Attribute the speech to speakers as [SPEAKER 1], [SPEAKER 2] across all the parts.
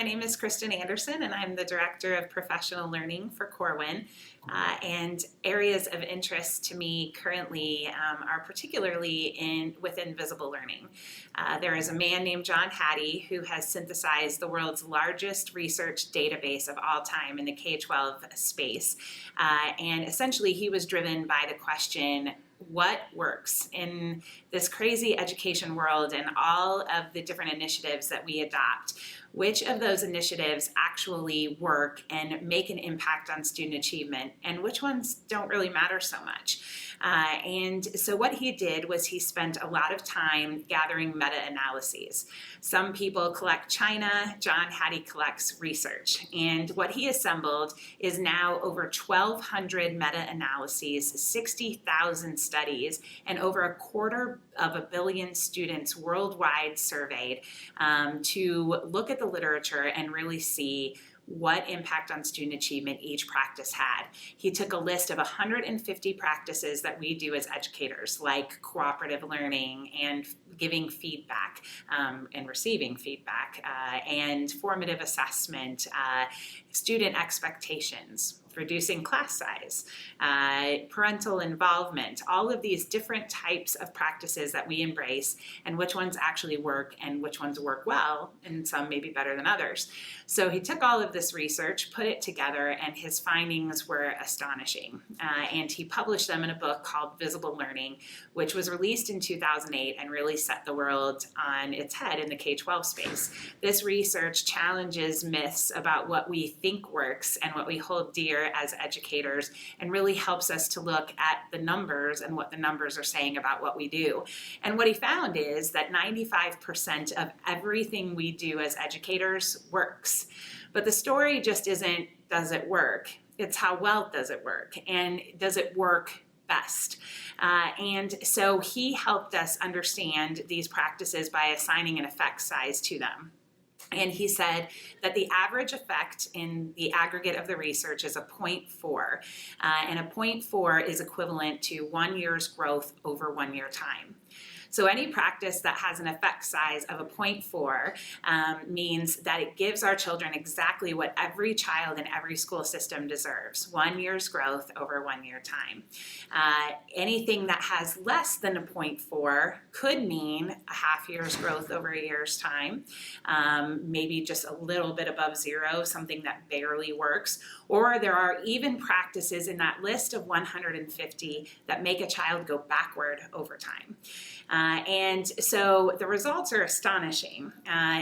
[SPEAKER 1] My name is Kristin Anderson, and I'm the Director of Professional Learning for Corwin. And areas of interest to me currently are particularly within visible learning. There is a man named John Hattie who has synthesized the world's largest research database of all time in the K-12 space. And essentially, he was driven by the question, what works in this crazy education world and all of the different initiatives that we adopt? Which of those initiatives actually work and make an impact on student achievement, and which ones don't really matter so much? And so what he did was he spent a lot of time gathering meta-analyses. Some people collect China, John Hattie collects research. And what he assembled is now over 1,200 meta-analyses, 60,000 studies, and over 250 million students worldwide surveyed to look at the literature and really see what impact on student achievement each practice had. He took a list of 150 practices that we do as educators, like cooperative learning and giving feedback and receiving feedback, and formative assessment, student expectations, reducing class size, parental involvement, all of these different types of practices that we embrace, and which ones actually work and which ones work well, and some maybe better than others. So he took all of this research, put it together, and his findings were astonishing. And he published them in a book called Visible Learning, which was released in 2008 and really set the world on its head in the K-12 space. This research challenges myths about what we think works and what we hold dear as educators, and really helps us to look at the numbers and what the numbers are saying about what we do. And what he found is that 95% of everything we do as educators works. But the story just isn't, does it work? It's how well does it work, and does it work best? And so he helped us understand these practices by assigning an effect size to them. And he said that the average effect in the aggregate of the research is a 0.4. And a 0.4 is equivalent to 1 year's growth over 1 year time. So any practice that has an effect size of a 0.4 means that it gives our children exactly what every child in every school system deserves: 1 year's growth over 1 year time. Anything that has less than a 0.4 could mean a half year's growth over a year's time, maybe just a little bit above zero, something that barely works. Or there are even practices in that list of 150 that make a child go backward over time. And so the results are astonishing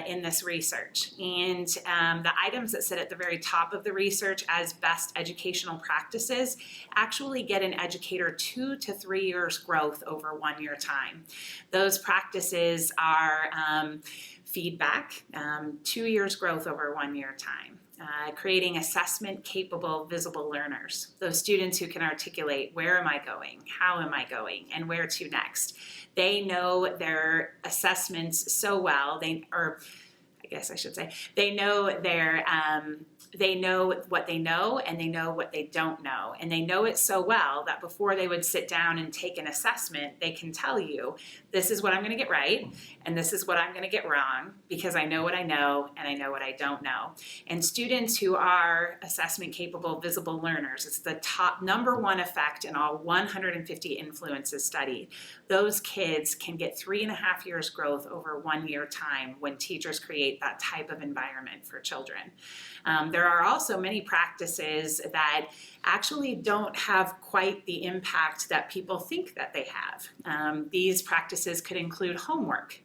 [SPEAKER 1] in this research. And the items that sit at the very top of the research as best educational practices actually get an educator 2 to 3 years growth over 1 year time. Those practices are feedback, 2 years growth over 1 year time. Creating assessment-capable visible learners, those students who can articulate, where am I going, how am I going, and where to next. They know their assessments so well, they know what they know, and they know what they don't know. And they know it so well that before they would sit down and take an assessment, they can tell you, this is what I'm going to get right, and this is what I'm going to get wrong, because I know what I know, and I know what I don't know. And students who are assessment-capable visible learners, it's the top #1 effect in all 150 influences studied. Those kids can get 3.5 years growth over 1 year time when teachers create that type of environment for children. There are also many practices that actually don't have quite the impact that people think that they have. These practices could include homework.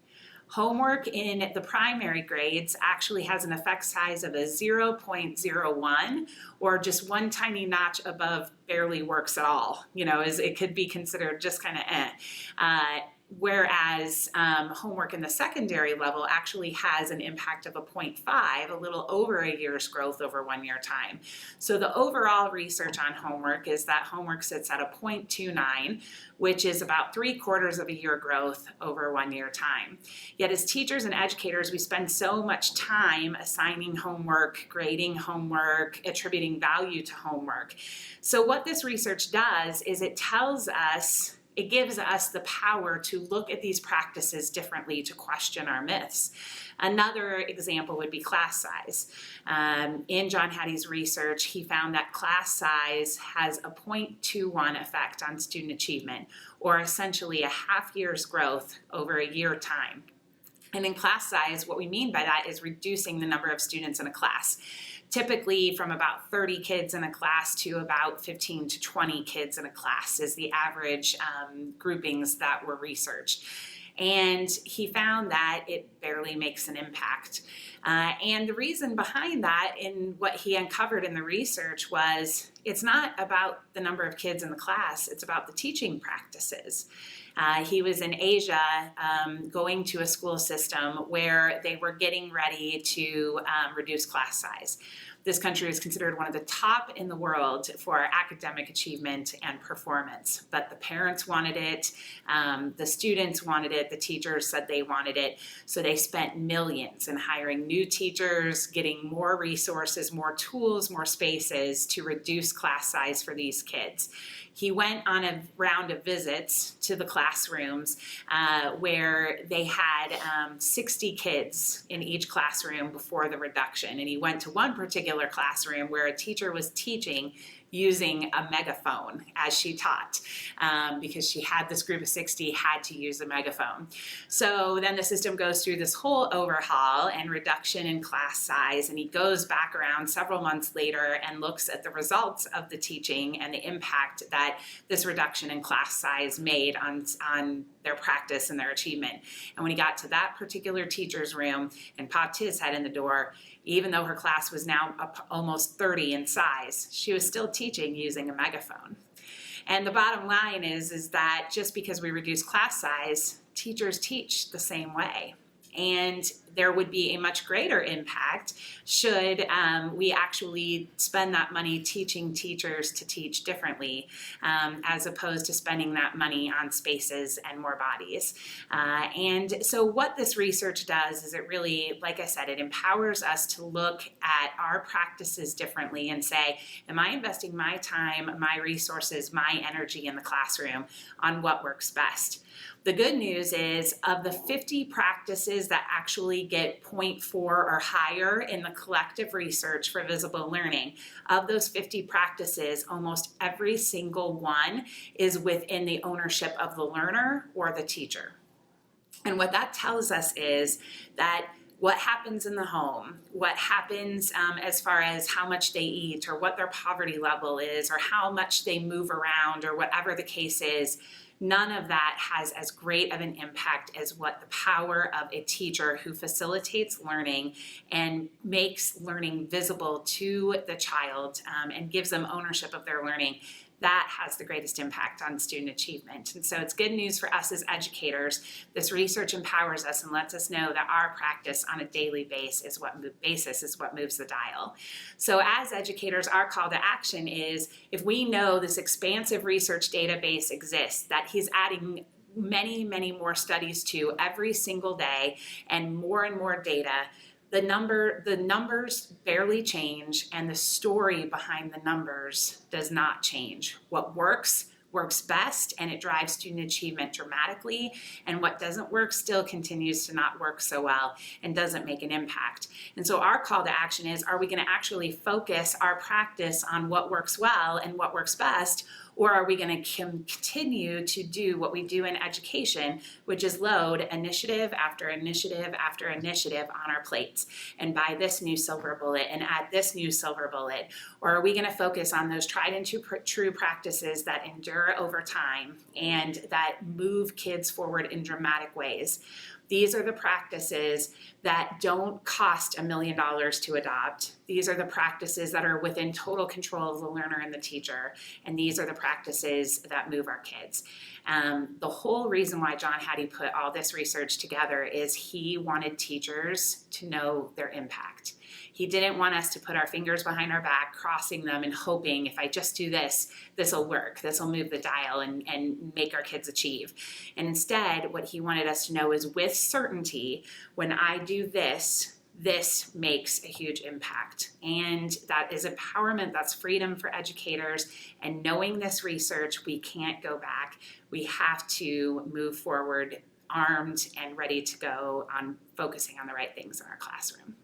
[SPEAKER 1] Homework in the primary grades actually has an effect size of a 0.01, or just one tiny notch above barely works at all. It could be considered just kind of Whereas homework in the secondary level actually has an impact of a 0.5, a little over a year's growth over 1 year time. So the overall research on homework is that homework sits at a 0.29, which is about 3/4 of a year growth over 1 year time. Yet as teachers and educators, we spend so much time assigning homework, grading homework, attributing value to homework. So what this research does is it tells us it gives us the power to look at these practices differently, to question our myths. Another example would be class size. In John Hattie's research, he found that class size has a 0.21 effect on student achievement, or essentially a half year's growth over a year time. And in class size, what we mean by that is reducing the number of students in a class. Typically from about 30 kids in a class to about 15 to 20 kids in a class is the average groupings that were researched. And he found that it barely makes an impact. And the reason behind that, in what he uncovered in the research, was it's not about the number of kids in the class, it's about the teaching practices. He was in Asia going to a school system where they were getting ready to reduce class size. This country is considered one of the top in the world for academic achievement and performance, but the parents wanted it, the students wanted it, the teachers said they wanted it, so they spent millions in hiring new teachers, getting more resources, more tools, more spaces to reduce class size for these kids. He went on a round of visits to the classrooms where they had 60 kids in each classroom before the reduction. And he went to one particular classroom where a teacher was teaching using a megaphone as she taught, because she had this group of 60 had to use a megaphone. So then the system goes through this whole overhaul and reduction in class size, and he goes back around several months later and looks at the results of the teaching and the impact that this reduction in class size made on their practice and their achievement. And when he got to that particular teacher's room and popped his head in the door, even though her class was now up almost 30 in size, she was still teaching using a megaphone. And the bottom line is that just because we reduce class size, teachers teach the same way. And there would be a much greater impact should we actually spend that money teaching teachers to teach differently, as opposed to spending that money on spaces and more bodies. And so what this research does is it really, like I said, it empowers us to look at our practices differently and say, am I investing my time, my resources, my energy in the classroom on what works best? The good news is, of the 50 practices that actually get 0.4 or higher in the collective research for visible learning, of those 50 practices, almost every single one is within the ownership of the learner or the teacher. And what that tells us is that what happens in the home, what happens as far as how much they eat or what their poverty level is or how much they move around or whatever the case is, none of that has as great of an impact as what the power of a teacher who facilitates learning and makes learning visible to the child and gives them ownership of their learning. That has the greatest impact on student achievement. And so it's good news for us as educators. This research empowers us and lets us know that our practice on a daily basis is what moves the dial. So as educators, our call to action is, if we know this expansive research database exists, that he's adding many, many more studies to every single day and more data, the numbers barely change, and the story behind the numbers does not change. What works best, and it drives student achievement dramatically, and what doesn't work still continues to not work so well and doesn't make an impact. And so our call to action is, are we going to actually focus our practice on what works well and what works best, or are we going to continue to do what we do in education, which is load initiative after initiative after initiative on our plates and buy this new silver bullet and add this new silver bullet? Or are we going to focus on those tried and true practices that endure over time and that move kids forward in dramatic ways? These are the practices that don't cost $1 million to adopt. These are the practices that are within total control of the learner and the teacher. And these are the practices that move our kids. The whole reason why John Hattie put all this research together is he wanted teachers to know their impact. He didn't want us to put our fingers behind our back, crossing them and hoping, if I just do this, this will work, this will move the dial and make our kids achieve. And instead, what he wanted us to know is, with certainty, when I do this, this makes a huge impact. And that is empowerment, that's freedom for educators. And knowing this research, we can't go back. We have to move forward armed and ready to go on focusing on the right things in our classroom.